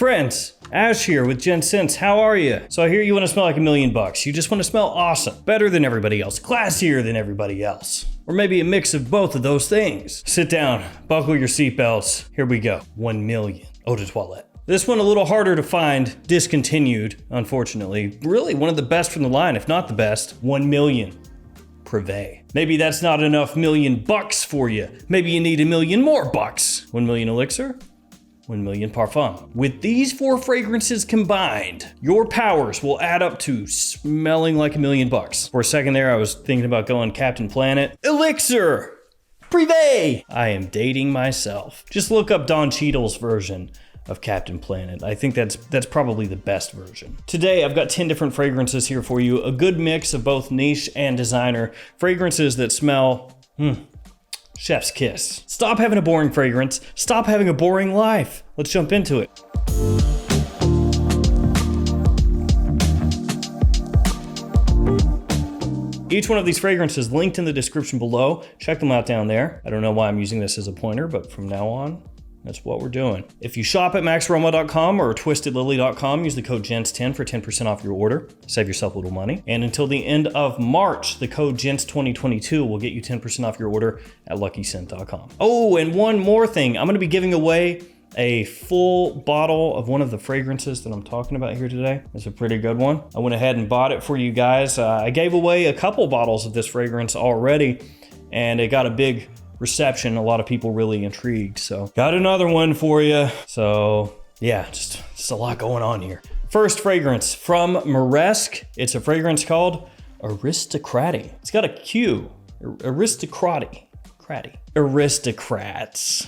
Friends, Ash here with Gents. How are you? So I hear you want to smell like $1,000,000. You just want to smell awesome, better than everybody else, classier than everybody else. Or maybe a mix of both of those things. Sit down, buckle your seatbelts. Here we go. 1 million eau de toilette. This one a little harder to find, discontinued, unfortunately. Really one of the best from the line, if not the best. 1 million. Privé. Maybe that's not enough $1,000,000 for you. Maybe you need $1 million more bucks. 1 million elixir, 1 million parfum. With these 4 fragrances combined, your powers will add up to smelling like $1 million bucks. For a second there, I was thinking about going Captain Planet. Elixir! Privé! I am dating myself. Just look up Don Cheadle's version of Captain Planet. I think that's probably the best version. Today, I've got 10 different fragrances here for you. A good mix of both niche and designer. Fragrances that smell, chef's kiss. Stop having a boring fragrance. Stop having a boring life. Let's jump into it. Each one of these fragrances linked in the description below. Check them out down there. I don't know why I'm using this as a pointer, but from now on, that's what we're doing. If you shop at maxaroma.com or twistedlily.com, use the code GENTS10 for 10% off your order. Save yourself a little money. And until the end of March, the code GENTS2022 will get you 10% off your order at luckyscent.com. Oh, and one more thing. I'm gonna be giving away a full bottle of one of the fragrances that I'm talking about here today. It's a pretty good one. I went ahead and bought it for you guys. I gave away a couple bottles of this fragrance already, and it got a big reception. A lot of people really intrigued, so got another one for you. So yeah, just a lot going on here. First fragrance from Moresque. It's a fragrance called Aristocrati. It's got a Q. Aristocrati. Aristocrats,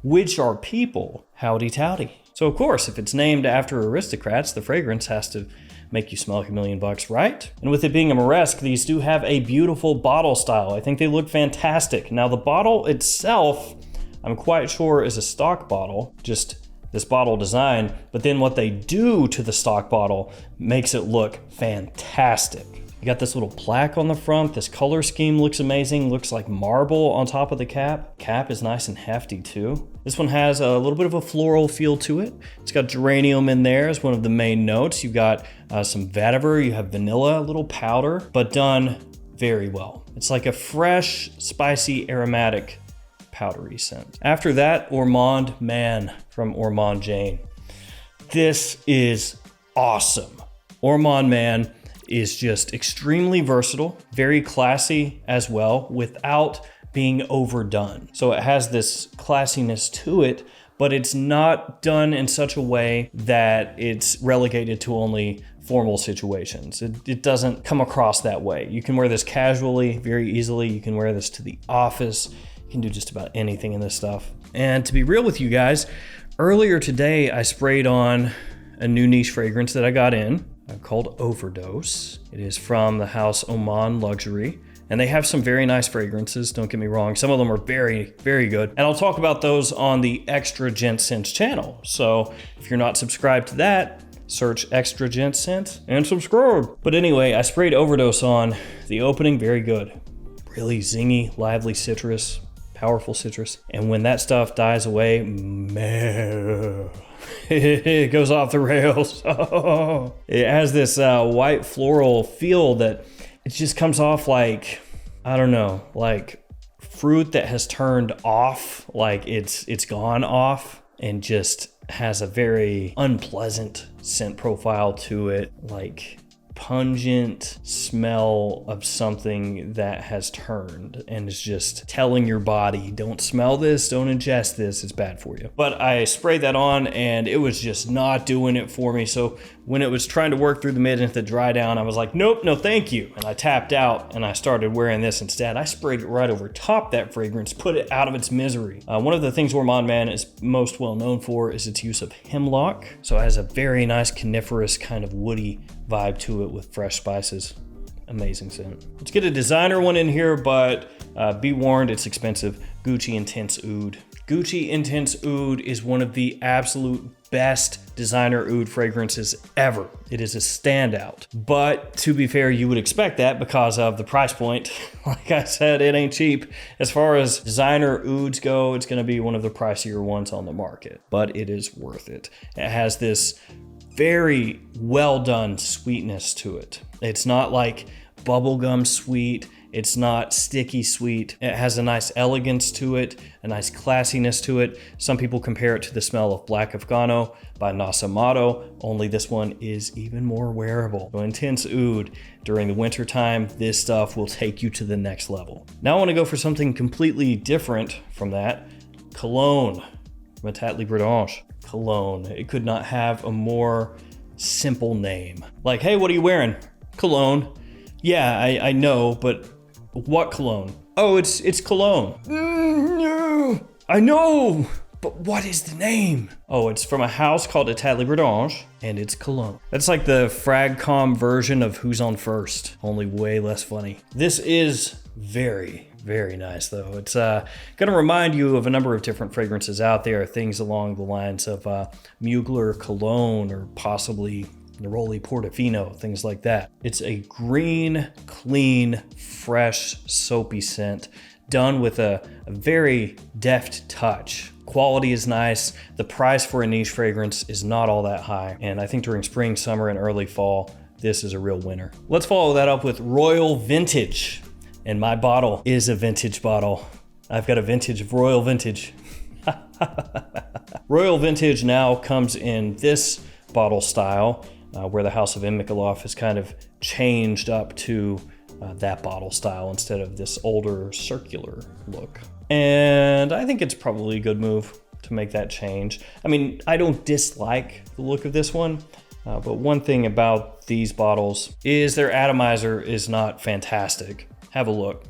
which are people. Howdy towdy. So of course, if it's named after aristocrats, the fragrance has to make you smell like $1 million bucks, right? And with it being a Moresque, these do have a beautiful bottle style. I think they look fantastic. Now the bottle itself, I'm quite sure is a stock bottle, just this bottle design, but then what they do to the stock bottle makes it look fantastic. You got this little plaque on the front. This color scheme looks amazing. Looks like marble on top of the cap. Cap is nice and hefty too. This one has a little bit of a floral feel to it. It's got geranium in there as one of the main notes. You've got some vetiver, you have vanilla, a little powder, but done very well. It's like a fresh, spicy, aromatic, powdery scent. After that, Ormonde Man from Ormonde Jayne. This is awesome. Ormonde Man is just extremely versatile, very classy as well, without being overdone. So it has this classiness to it, but it's not done in such a way that it's relegated to only formal situations. It doesn't come across that way. You can wear this casually, very easily. You can wear this to the office. You can do just about anything in this stuff. And to be real with you guys, earlier today, I sprayed on a new niche fragrance that I got in, called Overdose. It is from the house Ormonde Luxury, and they have some very nice fragrances, don't get me wrong. Some of them are very, very good, and I'll talk about those on the Extra Gent Scents channel. So if you're not subscribed to that, search Extra Gent Scents and subscribe. But anyway, I sprayed Overdose on. The opening, very good. Really zingy, lively citrus, powerful citrus. And when that stuff dies away, man, it goes off the rails. Oh. It has this white floral feel that it just comes off like, I don't know, like fruit that has turned off, like it's gone off, and just has a very unpleasant scent profile to it, like pungent smell of something that has turned and is just telling your body, don't smell this, don't ingest this, it's bad for you. But I sprayed that on and it was just not doing it for me. So when it was trying to work through the mid and the dry down, I was like, nope, no thank you. And I tapped out and I started wearing this instead. I sprayed it right over top that fragrance, put it out of its misery. One of the things Ormonde Man is most well known for is its use of hemlock. So it has a very nice coniferous kind of woody vibe to it with fresh spices. Amazing scent. Let's get a designer one in here, but be warned, it's expensive. Gucci Intense Oud. Gucci Intense Oud is one of the absolute best designer oud fragrances ever. It is a standout. But to be fair, you would expect that because of the price point. Like I said, it ain't cheap. As far as designer ouds go, it's gonna be one of the pricier ones on the market, but it is worth it. It has this very well done sweetness to it. It's not like bubblegum sweet. It's not sticky sweet. It has a nice elegance to it, a nice classiness to it. Some people compare it to the smell of Black Afghano by Nasamato, only this one is even more wearable. So Intense Oud, during the winter time, this stuff will take you to the next level. Now I wanna go for something completely different from that. Cologne, from Atelier Bredonge. Cologne, it could not have a more simple name. Like, hey, what are you wearing? Cologne. Yeah, I know, but what cologne? Oh, it's cologne. No, I know, but what is the name? Oh, it's from a house called Atelier Bredonge, and it's cologne. That's like the Fragcom version of Who's on First, only way less funny. This is very, very nice though. It's gonna remind you of a number of different fragrances out there, things along the lines of Mugler cologne or possibly Neroli Portofino, things like that. It's a green, clean, fresh, soapy scent done with a very deft touch. Quality is nice. The price for a niche fragrance is not all that high. And I think during spring, summer, and early fall, this is a real winner. Let's follow that up with Royal Vintage. And my bottle is a vintage bottle. I've got a vintage of Royal Vintage. Royal Vintage now comes in this bottle style, where the House of Micallef has kind of changed up to that bottle style instead of this older circular look. And I think it's probably a good move to make that change. I mean, I don't dislike the look of this one, but one thing about these bottles is their atomizer is not fantastic. Have a look.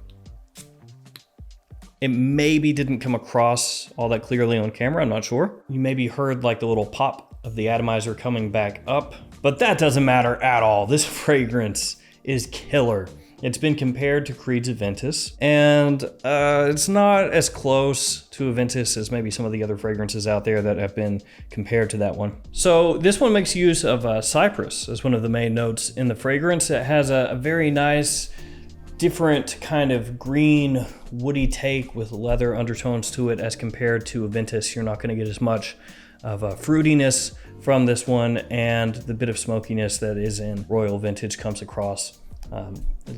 It maybe didn't come across all that clearly on camera, I'm not sure. You maybe heard like the little pop of the atomizer coming back up, but that doesn't matter at all. This fragrance is killer. It's been compared to Creed's Aventus, and it's not as close to Aventus as maybe some of the other fragrances out there that have been compared to that one. So this one makes use of cypress as one of the main notes in the fragrance. It has a very nice, different kind of green, woody take with leather undertones to it as compared to Aventus. You're not gonna get as much of a fruitiness from this one, and the bit of smokiness that is in Royal Vintage comes across a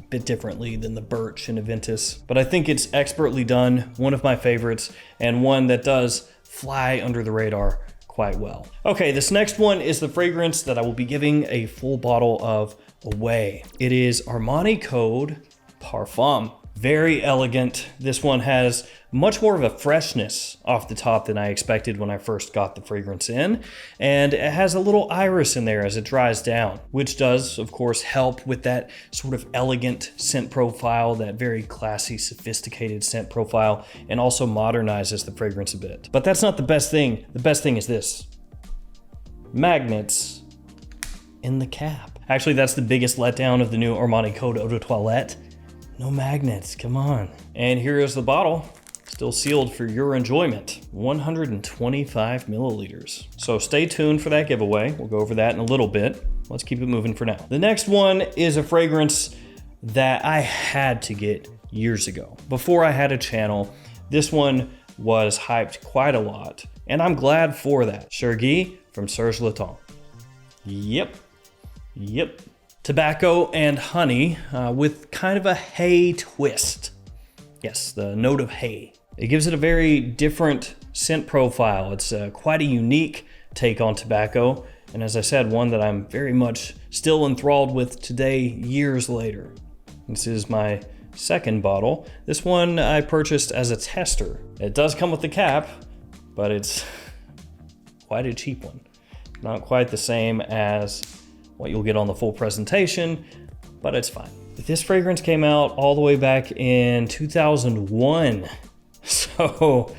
bit differently than the birch in Aventus. But I think it's expertly done, one of my favorites, and one that does fly under the radar quite well. Okay, this next one is the fragrance that I will be giving a full bottle of away. It is Armani Code Parfum. Very elegant. This one has much more of a freshness off the top than I expected when I first got the fragrance in. And it has a little iris in there as it dries down, which does, of course, help with that sort of elegant scent profile, that very classy, sophisticated scent profile, and also modernizes the fragrance a bit. But that's not the best thing. The best thing is this. Magnets in the cap. Actually, that's the biggest letdown of the new Armani Code Eau de Toilette. No magnets, come on. And here is the bottle, still sealed for your enjoyment. 125 milliliters. So stay tuned for that giveaway. We'll go over that in a little bit. Let's keep it moving for now. The next one is a fragrance that I had to get years ago. Before I had a channel, this one was hyped quite a lot, and I'm glad for that. Chergui from Serge Lutens. Yep. Tobacco and honey with kind of a hay twist. Yes, the note of hay. It gives it a very different scent profile. It's quite a unique take on tobacco. And as I said, one that I'm very much still enthralled with today, years later. This is my second bottle. This one I purchased as a tester. It does come with the cap, but it's quite a cheap one. Not quite the same as what you'll get on the full presentation, but it's fine. This fragrance came out all the way back in 2001. So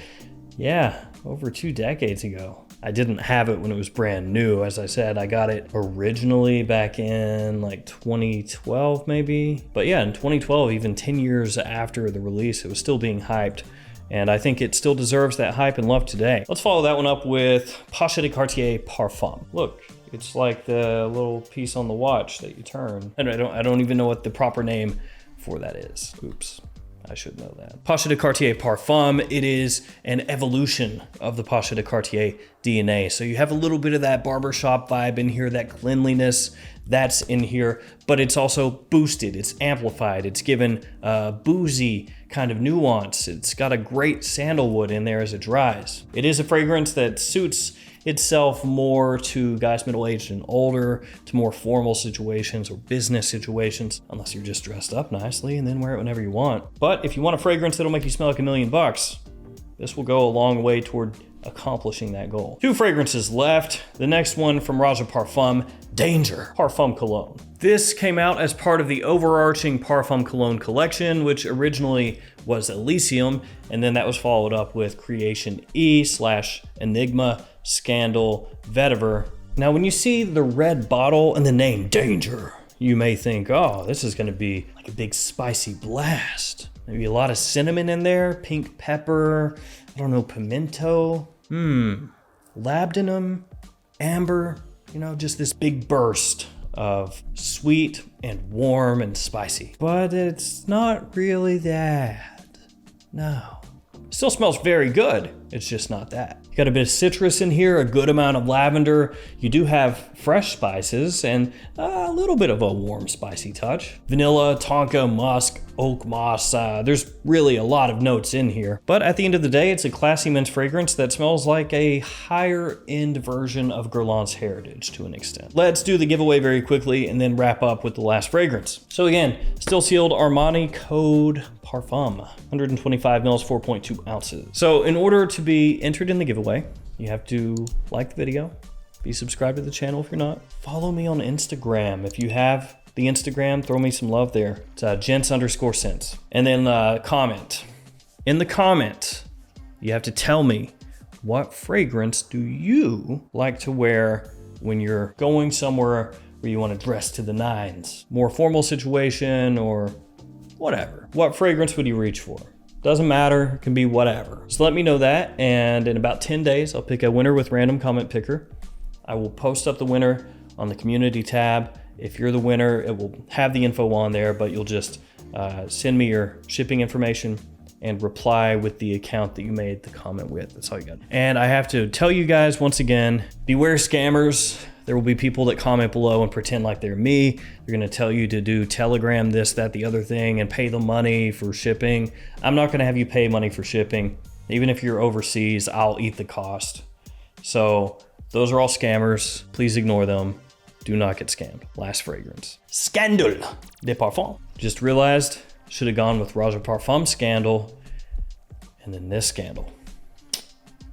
yeah, over 2 decades ago. I didn't have it when it was brand new. As I said, I got it originally back in like 2012 maybe. But yeah, in 2012, even 10 years after the release, it was still being hyped. And I think it still deserves that hype and love today. Let's follow that one up with Pasha de Cartier Parfum. Look, it's like the little piece on the watch that you turn. And I don't even know what the proper name for that is. Oops. I should know that. Pasha de Cartier Parfum, it is an evolution of the Pasha de Cartier DNA. So you have a little bit of that barbershop vibe in here, that cleanliness that's in here, but it's also boosted, it's amplified, it's given boozy kind of nuance. It's got a great sandalwood in there as it dries. It is a fragrance that suits itself more to guys middle-aged and older, to more formal situations or business situations, unless you're just dressed up nicely and then wear it whenever you want. But if you want a fragrance that'll make you smell like $1 million, this will go a long way toward accomplishing that goal. 2 fragrances left. The next one from Roja Parfum, Danger Parfum Cologne. This came out as part of the overarching Parfum Cologne collection, which originally was Elysium, and then that was followed up with Creation E/Enigma, Scandal, Vetiver. Now, when you see the red bottle and the name Danger, you may think, oh, this is gonna be like a big spicy blast. Maybe a lot of cinnamon in there, pink pepper, I don't know, pimento, labdanum, amber, you know, just this big burst of sweet and warm and spicy. But it's not really that, no. Still smells very good, it's just not that. You got a bit of citrus in here, a good amount of lavender. You do have fresh spices and a little bit of a warm spicy touch. Vanilla, tonka, musk, oak moss. There's really a lot of notes in here. But at the end of the day, it's a classy men's fragrance that smells like a higher end version of Guerlain's Heritage to an extent. Let's do the giveaway very quickly and then wrap up with the last fragrance. So again, still sealed Armani Code Parfum, 125 mils, 4.2 ounces. So in order to be entered in the giveaway, you have to like the video, be subscribed to the channel if you're not, follow me on Instagram. If you have the Instagram, throw me some love there. It's Gents_scents. And then comment. In the comment, you have to tell me, what fragrance do you like to wear when you're going somewhere where you want to dress to the nines? More formal situation or whatever. What fragrance would you reach for? Doesn't matter, it can be whatever. So let me know that, and in about 10 days, I'll pick a winner with random comment picker. I will post up the winner on the community tab. If you're the winner, it will have the info on there, but you'll just send me your shipping information and reply with the account that you made the comment with. That's all you got. And I have to tell you guys once again, beware scammers. There will be people that comment below and pretend like they're me. They're gonna tell you to do Telegram, this, that, the other thing, and pay the money for shipping. I'm not gonna have you pay money for shipping. Even if you're overseas, I'll eat the cost. So those are all scammers. Please ignore them. Do not get scammed. Last fragrance. Scandal de Parfum. Just realized, should have gone with Roja Parfum Scandal, and then this Scandal.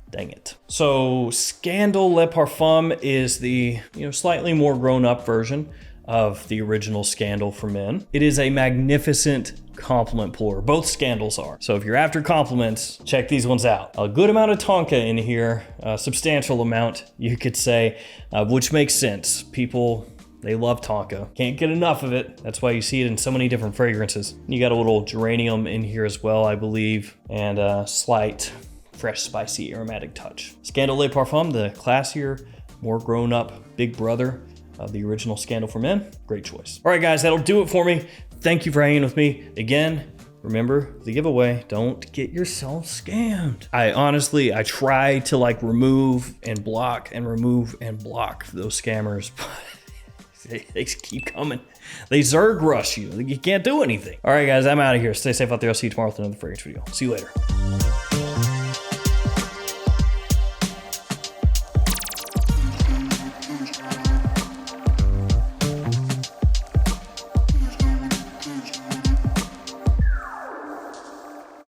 Dang it. So Scandal Le Parfum is the, slightly more grown up version of the original Scandal for men. It is a magnificent compliment pour. Both Scandals are. So if you're after compliments, check these ones out. A good amount of tonka in here, a substantial amount, you could say, which makes sense. People, they love tonka. Can't get enough of it. That's why you see it in so many different fragrances. You got a little geranium in here as well, I believe, and a slight fresh, spicy, aromatic touch. Scandal Le Parfum, the classier, more grown up big brother of the original Scandal for Men. Great choice. All right, guys, that'll do it for me. Thank you for hanging with me. Again, remember the giveaway. Don't get yourself scammed. I try to remove and block those scammers, but they keep coming. They Zerg rush you. You can't do anything. All right, guys, I'm out of here. Stay safe out there. I'll see you tomorrow with another fragrance video. See you later.